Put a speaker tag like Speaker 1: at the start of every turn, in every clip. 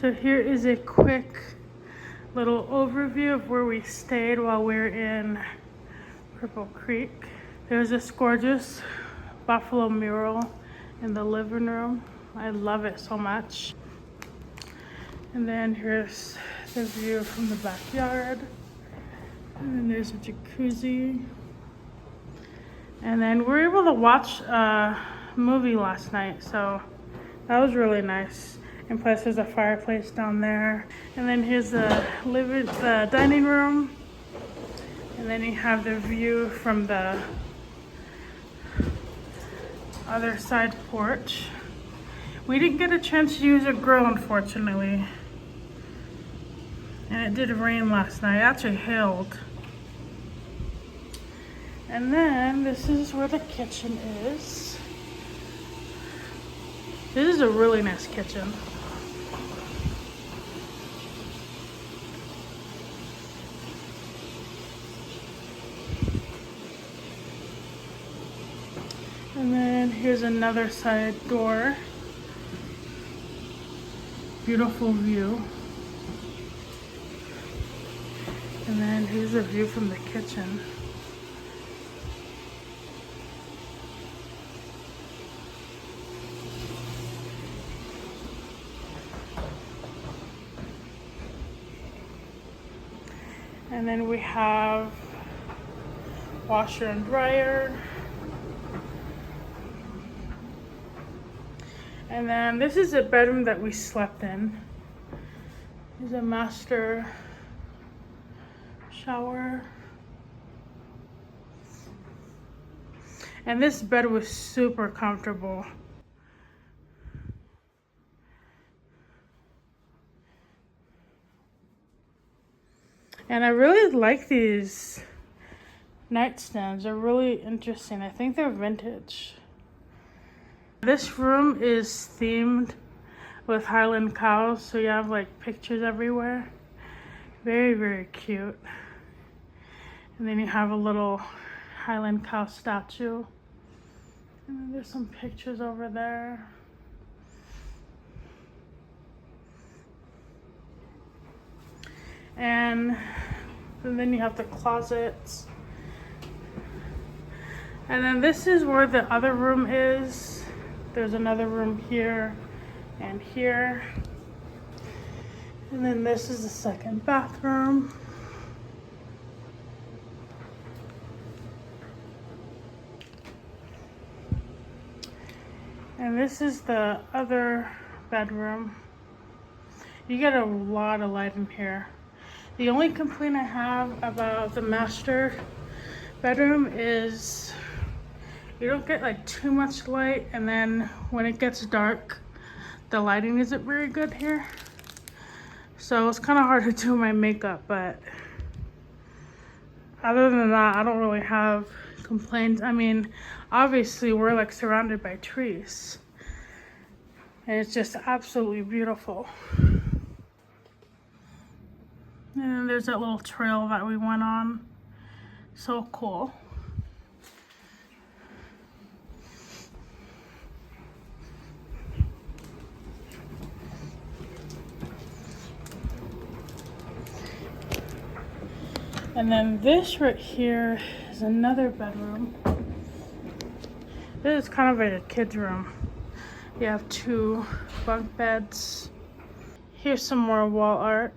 Speaker 1: So here is a quick little overview of where we stayed while we were in Cripple Creek. There's this gorgeous buffalo mural in the living room. I love it so much. And then here's the view from the backyard. And then there's a jacuzzi. And then we were able to watch a movie last night, so that was really nice. And plus there's a fireplace down there. And then here's the dining room. And then you have the view from the other side porch. We didn't get a chance to use a grill, unfortunately. And it did rain last night. It actually hailed. And then this is where the kitchen is. This is a really nice kitchen. And then here's another side door. Beautiful view. And then here's a view from the kitchen. And then we have washer and dryer. And then this is a bedroom that we slept in. There's a master shower. And this bed was super comfortable. And I really like these nightstands. They're really interesting. I think they're vintage. This room is themed with Highland cows, so you have like pictures everywhere. Very, very cute. And then you have a little Highland cow statue. And then there's some pictures over there. And then you have the closets. And then this is where the other room is. There's another room here and here. And then this is the second bathroom. And this is the other bedroom. You get a lot of light in here. The only complaint I have about the master bedroom is you don't get like too much light, and then when it gets dark, the lighting isn't very good here. So it's kind of hard to do my makeup, but other than that, I don't really have complaints. I mean, obviously we're like surrounded by trees, and it's just absolutely beautiful. And then there's that little trail that we went on. So cool. And then this right here is another bedroom. This is kind of like a kid's room. You have 2 bunk beds. Here's some more wall art.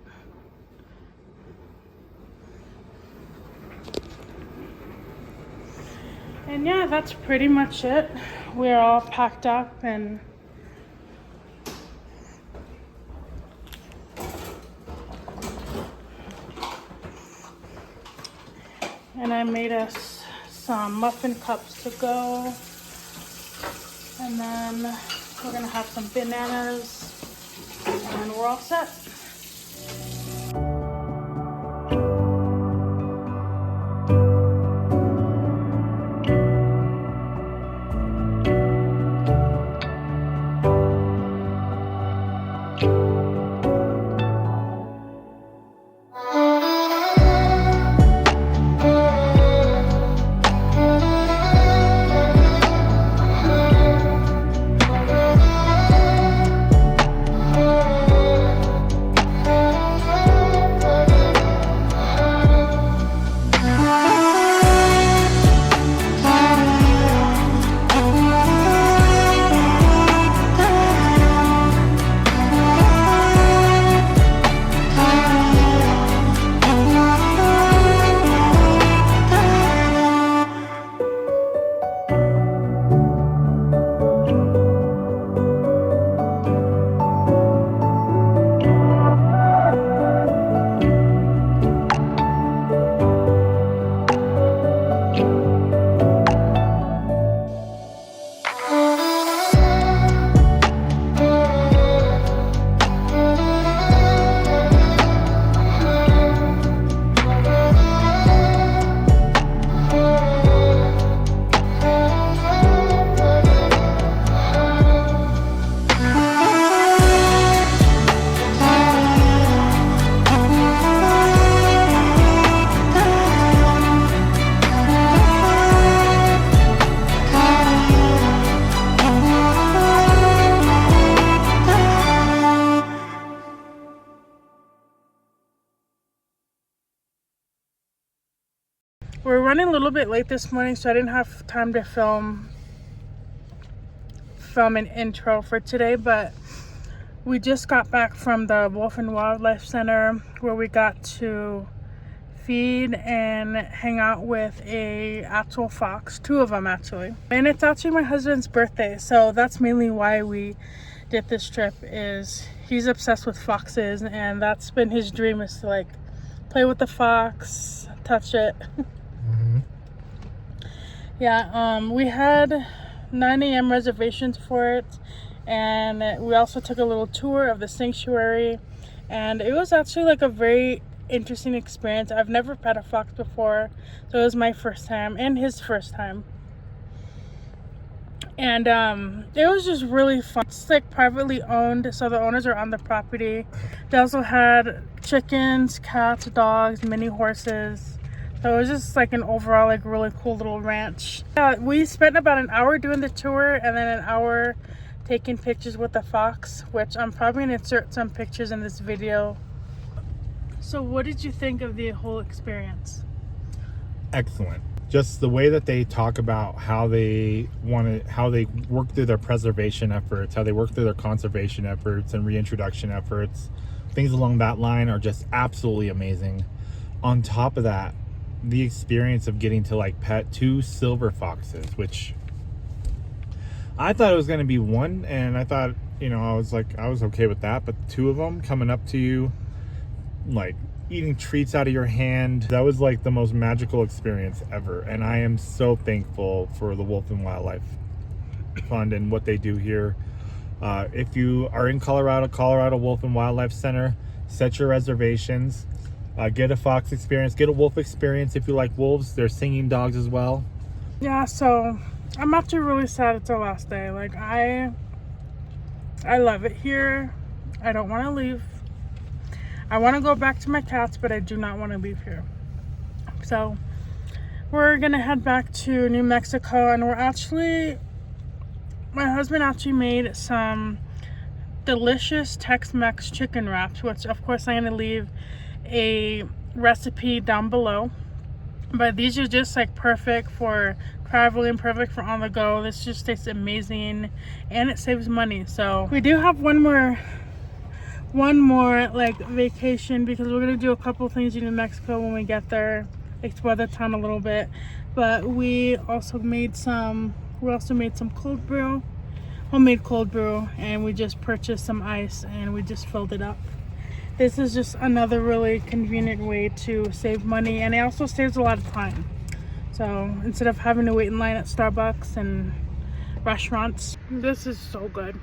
Speaker 1: And yeah, that's pretty much it. We're all packed up and I made us some muffin cups to go. And then we're gonna have some bananas and we're all set. We're running a little bit late this morning, so I didn't have time to film an intro for today, but we just got back from the Wolf and Wildlife Center where we got to feed and hang out with a actual fox, 2 of them actually. And it's actually my husband's birthday, so that's mainly why we did this trip. Is he's obsessed with foxes, and that's been his dream, is to like play with the fox, touch it. Mm-hmm. Yeah, we had 9 a.m. reservations for it, and we also took a little tour of the sanctuary, and it was actually like a very interesting experience. I've never pet a fox before, so it was my first time and his first time, and it was just really fun. It's like privately owned, so the owners are on the property. They also had chickens, cats, dogs, mini horses. So it was just like an overall like really cool little ranch. We spent about an hour doing the tour and then an hour taking pictures with the fox, which I'm probably gonna insert some pictures in this video. So what did you think of the whole experience?
Speaker 2: Excellent. Just the way that they talk about how they work through their preservation efforts, how they work through their conservation efforts and reintroduction efforts, things along that line are just absolutely amazing. On top of that, the experience of getting to like pet 2 silver foxes, which I thought it was going to be 1, and I thought, I was okay with that, but 2 of them coming up to you, like eating treats out of your hand, that was like the most magical experience ever. And I am so thankful for the Wolf and Wildlife Fund and what they do here. If you are in Colorado Wolf and Wildlife Center, set your reservations, get a fox experience, get a wolf experience. If you like wolves, there's singing dogs as well.
Speaker 1: Yeah, so I'm actually really sad it's our last day. Like I love it here. I don't want to leave. I want to go back to my cats, but I do not want to leave here. So we're gonna head back to New Mexico, and my husband actually made some delicious Tex-Mex chicken wraps, which of course I'm gonna leave a recipe down below. But these are just like perfect for traveling, perfect for on the go. This just tastes amazing, and it saves money. So we do have one more like vacation, because we're gonna do a couple things in New Mexico when we get there, explore the town a little bit. But we also made some cold brew, homemade cold brew, and we just purchased some ice and we just filled it up. This is just another really convenient way to save money, and it also saves a lot of time. So instead of having to wait in line at Starbucks and restaurants, this is so good.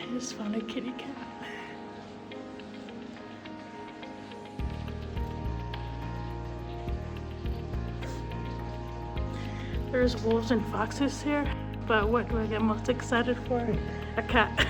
Speaker 1: I just found a kitty cat. There's wolves and foxes here, but what do I get most excited for? A cat.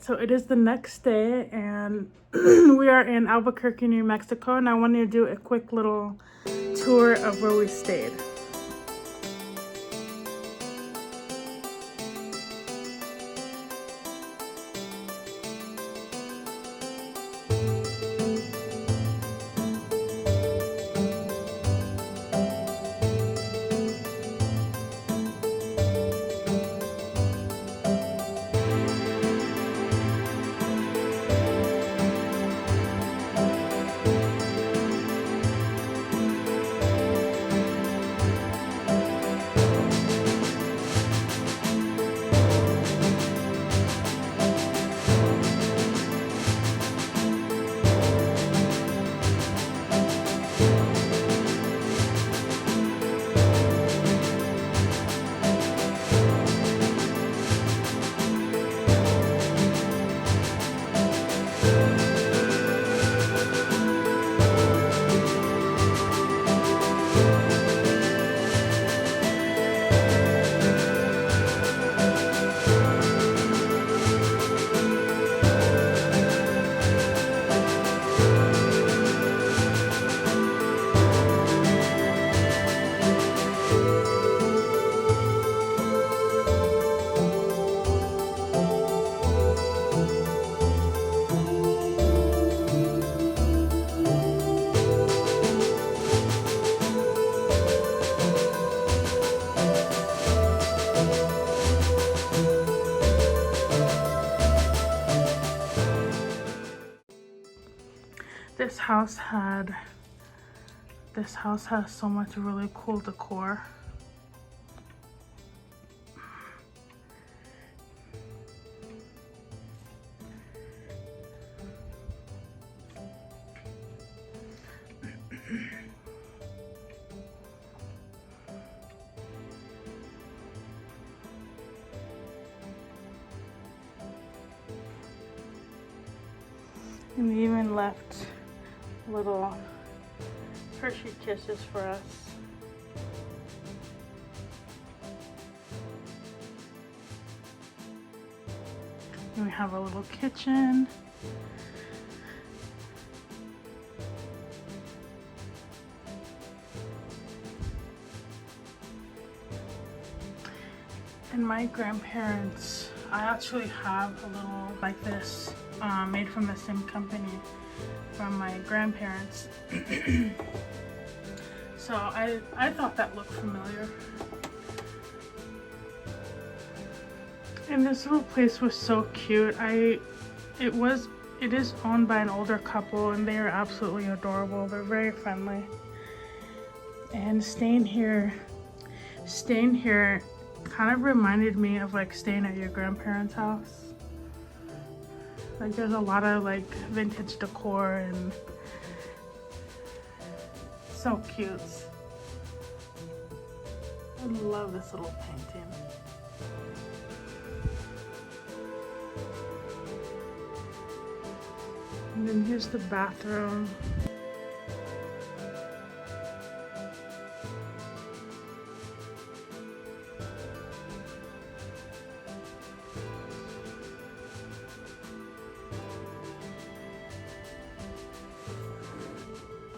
Speaker 1: So it is the next day, and we are in Albuquerque, New Mexico, and I wanted to do a quick little tour of where we stayed. This house has so much really cool decor. And we even left little Hershey kisses for us. And we have a little kitchen. And my grandparents, I actually have a little like this made from the same company from my grandparents. So I thought that looked familiar. And this little place was so cute. It is owned by an older couple, and they are absolutely adorable. They're very friendly. And staying here kind of reminded me of like staying at your grandparents' house. Like there's a lot of like vintage decor and so cute. I love this little painting. And then here's the bathroom.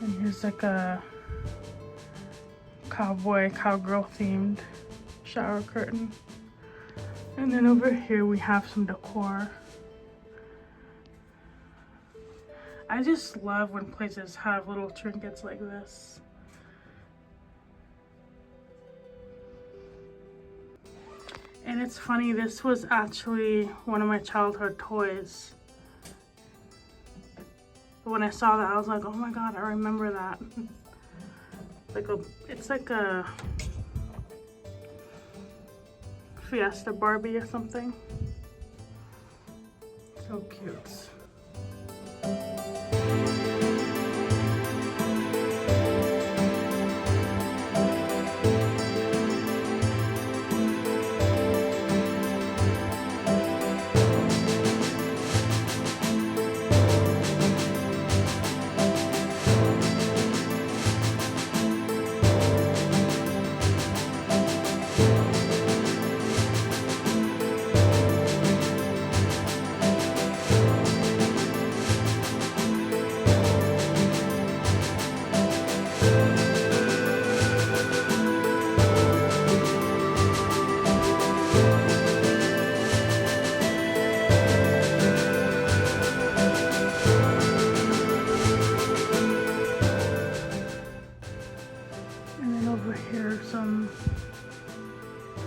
Speaker 1: And here's like a cowgirl themed shower curtain. And then over here we have some decor. I just love when places have little trinkets like this. And it's funny, this was actually one of my childhood toys. When I saw that, I was like, oh my god, I remember that. It's like a Fiesta Barbie or something. So cute.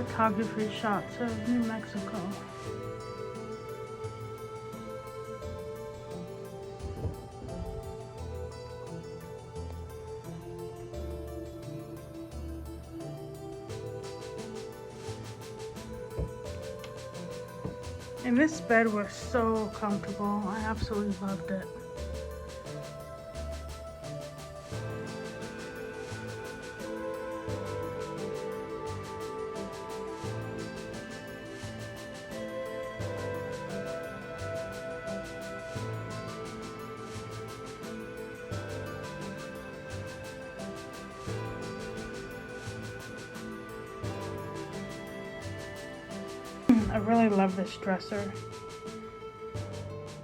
Speaker 1: photography shots of New Mexico. And this bed was so comfortable. I absolutely loved it. I really love this dresser.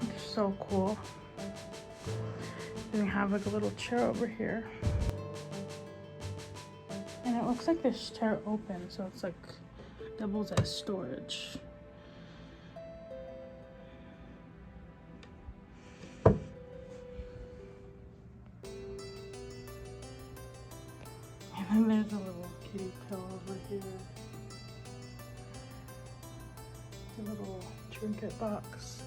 Speaker 1: It's so cool. And we have like a little chair over here. And it looks like this chair opens, so it's like doubles as storage. And then there's a little kitty pillow over here. A little trinket box.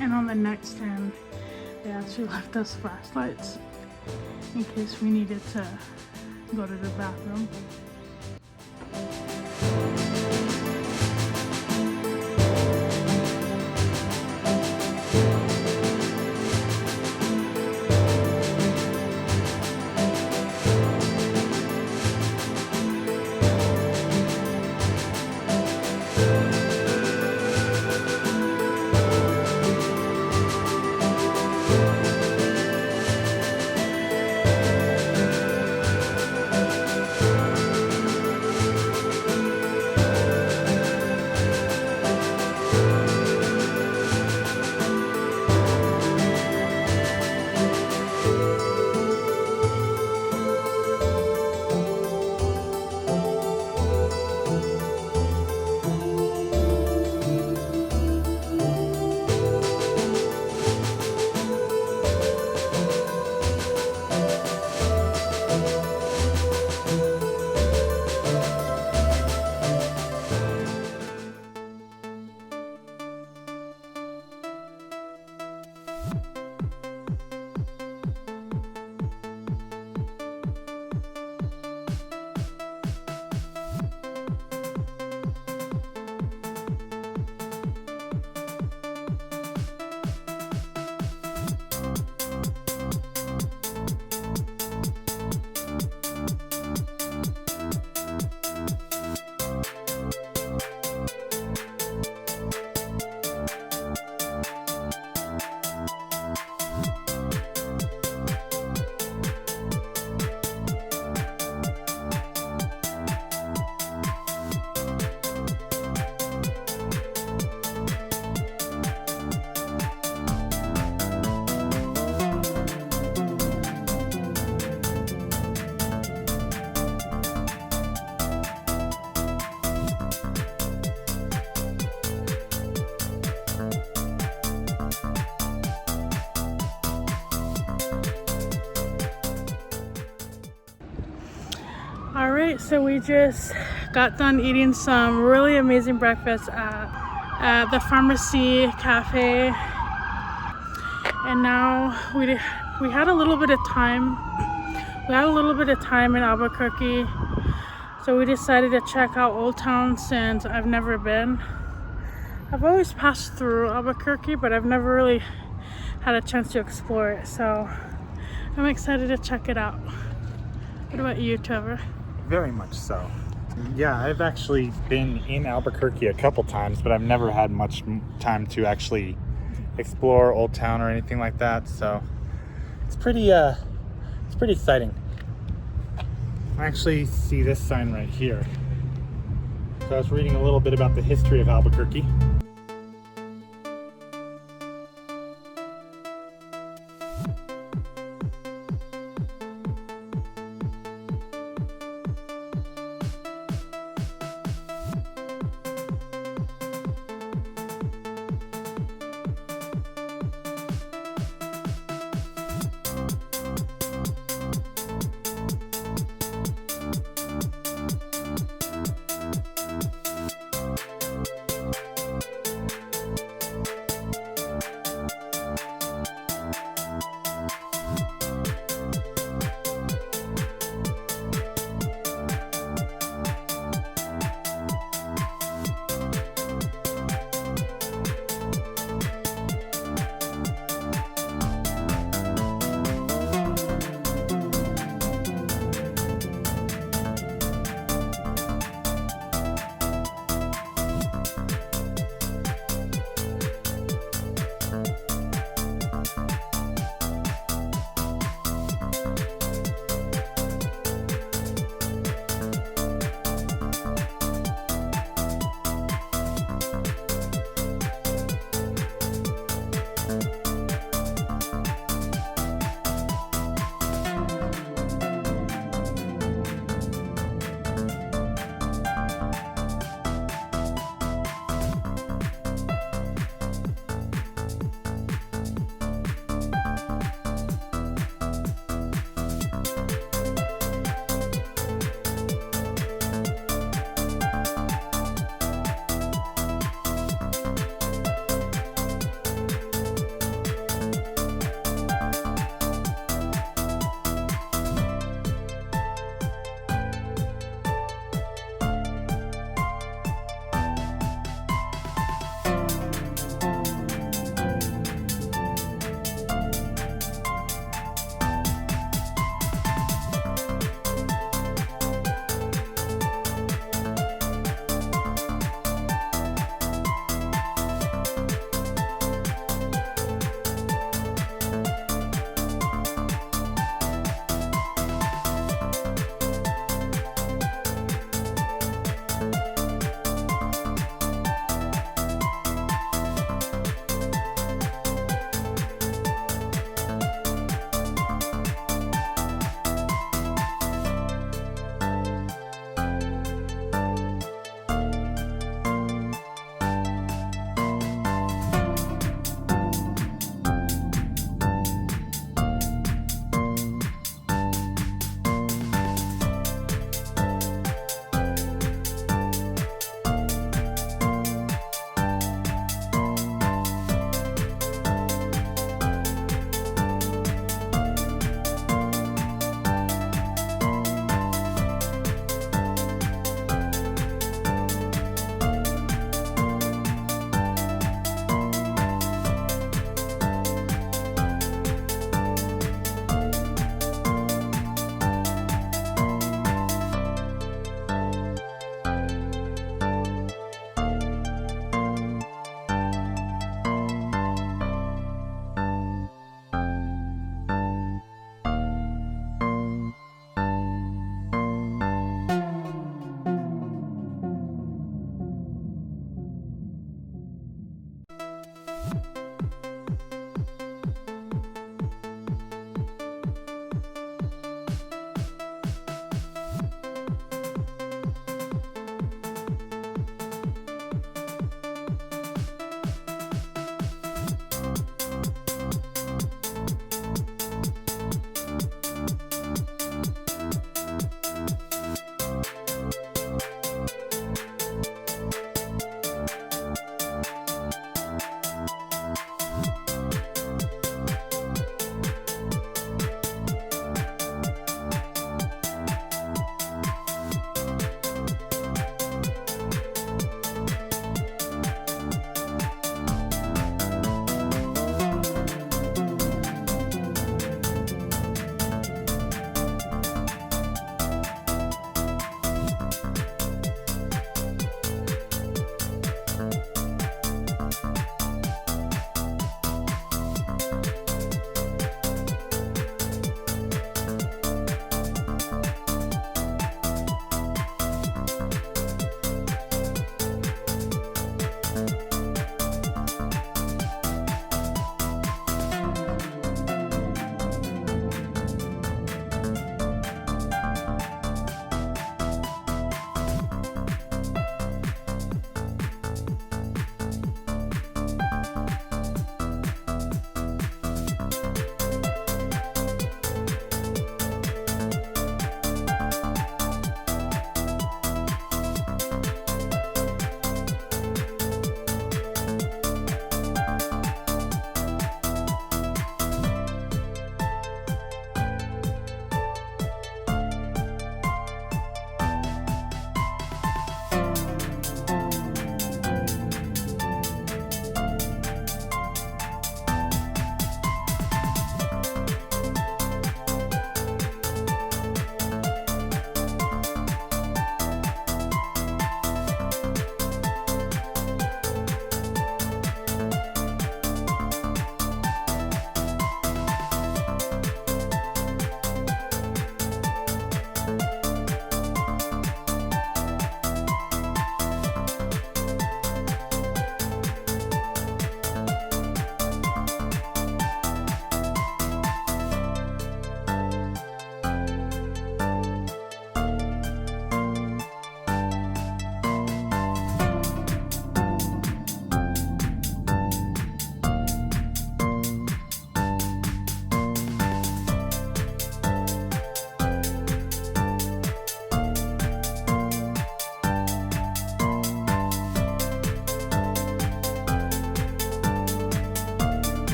Speaker 1: And on the nightstand, they actually left us flashlights in case we needed to go to the bathroom. Alright, so we just got done eating some really amazing breakfast at the Pharmacy Cafe. And now we had a little bit of time. We had a little bit of time in Albuquerque. So we decided to check out Old Town since I've never been. I've always passed through Albuquerque, but I've never really had a chance to explore it. So I'm excited to check it out. What about you, Trevor?
Speaker 2: Very much so. Yeah, I've actually been in Albuquerque a couple times, but I've never had much time to actually explore Old Town or anything like that. So it's pretty exciting. I actually see this sign right here. So I was reading a little bit about the history of Albuquerque.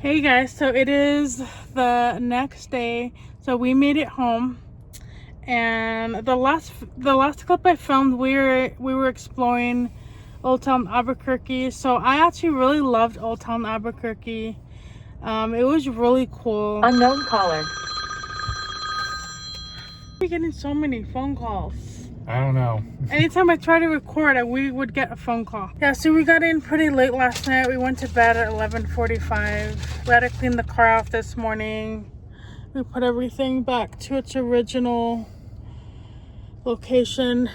Speaker 1: Hey guys, so it is the next day. So we made it home, and the last clip I filmed, we were exploring Old Town Albuquerque. So I actually really loved Old Town Albuquerque. It was really cool.
Speaker 3: Unknown caller.
Speaker 1: We're getting so many phone calls.
Speaker 2: I don't know.
Speaker 1: Anytime I try to record, we would get a phone call. Yeah, so we got in pretty late last night. We went to bed at 11:45. We had to clean the car out this morning. We put everything back to its original location.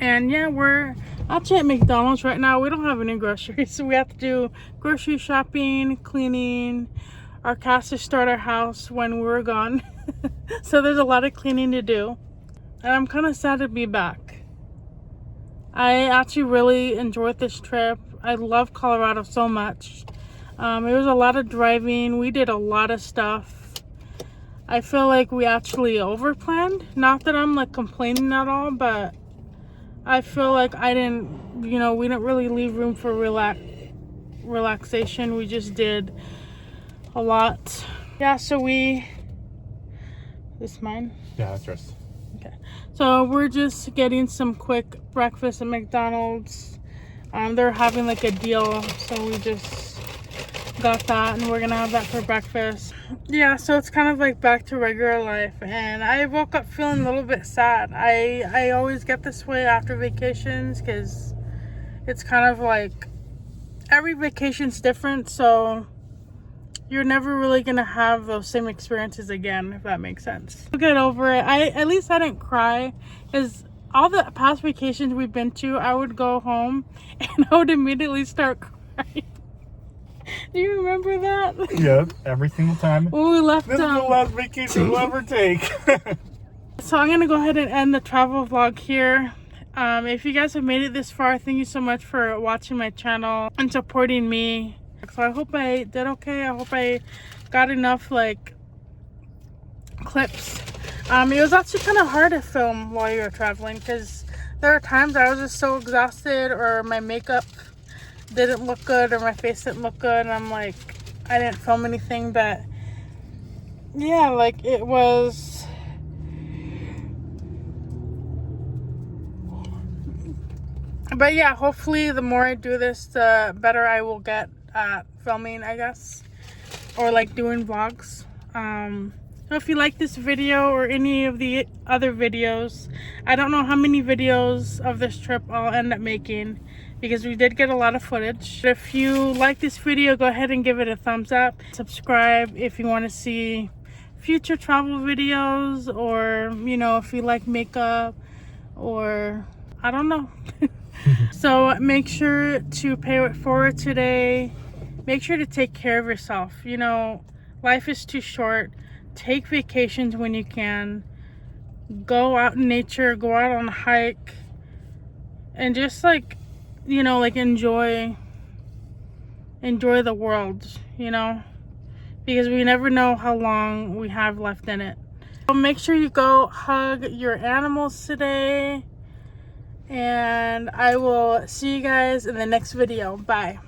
Speaker 1: And yeah, we're actually at McDonald's right now. We don't have any groceries, so we have to do grocery shopping, cleaning. Our cast to start our house when we were gone. So there's a lot of cleaning to do. And I'm kind of sad to be back. I actually really enjoyed this trip. I love Colorado so much. It was a lot of driving. We did a lot of stuff. I feel like we actually overplanned. Not that I'm like complaining at all, but I feel like we didn't really leave room for relaxation. We just did a lot. Yeah, so this mine?
Speaker 2: Yeah, that's yours.
Speaker 1: Okay, so we're just getting some quick breakfast at McDonald's. They're having like a deal, so we just got that, and we're gonna have that for breakfast. Yeah, so it's kind of like back to regular life, and I woke up feeling a little bit sad. I always get this way after vacations, because it's kind of like every vacation's different, so you're never really gonna have those same experiences again, if that makes sense. I'll get over it. At least I didn't cry, because all the past vacations we've been to, I would go home and I would immediately start crying. Do you remember that?
Speaker 2: Yeah, every single time.
Speaker 1: When we left,
Speaker 2: This is the last vacation we'll ever take.
Speaker 1: So I'm gonna go ahead and end the travel vlog here. If you guys have made it this far, thank you so much for watching my channel and supporting me. So I hope I did okay. I hope I got enough like clips. It was actually kind of hard to film while you were traveling, because there are times I was just so exhausted, or my makeup didn't look good, or my face didn't look good, and I'm like, I didn't film anything. But yeah, like it was, but yeah, hopefully the more I do this, the better I will get at filming, I guess, or like doing vlogs. So if you like this video or any of the other videos, I don't know how many videos of this trip I'll end up making, because we did get a lot of footage. But if you like this video, go ahead and give it a thumbs up. Subscribe if you want to see future travel videos, or if you like makeup, or I don't know. So make sure to pay it forward today. Make sure to take care of yourself. Life is too short. Take vacations when you can. Go out in nature, go out on a hike, and just like enjoy the world, because we never know how long we have left in it. So make sure you go hug your animals today, and I will see you guys in the next video. Bye.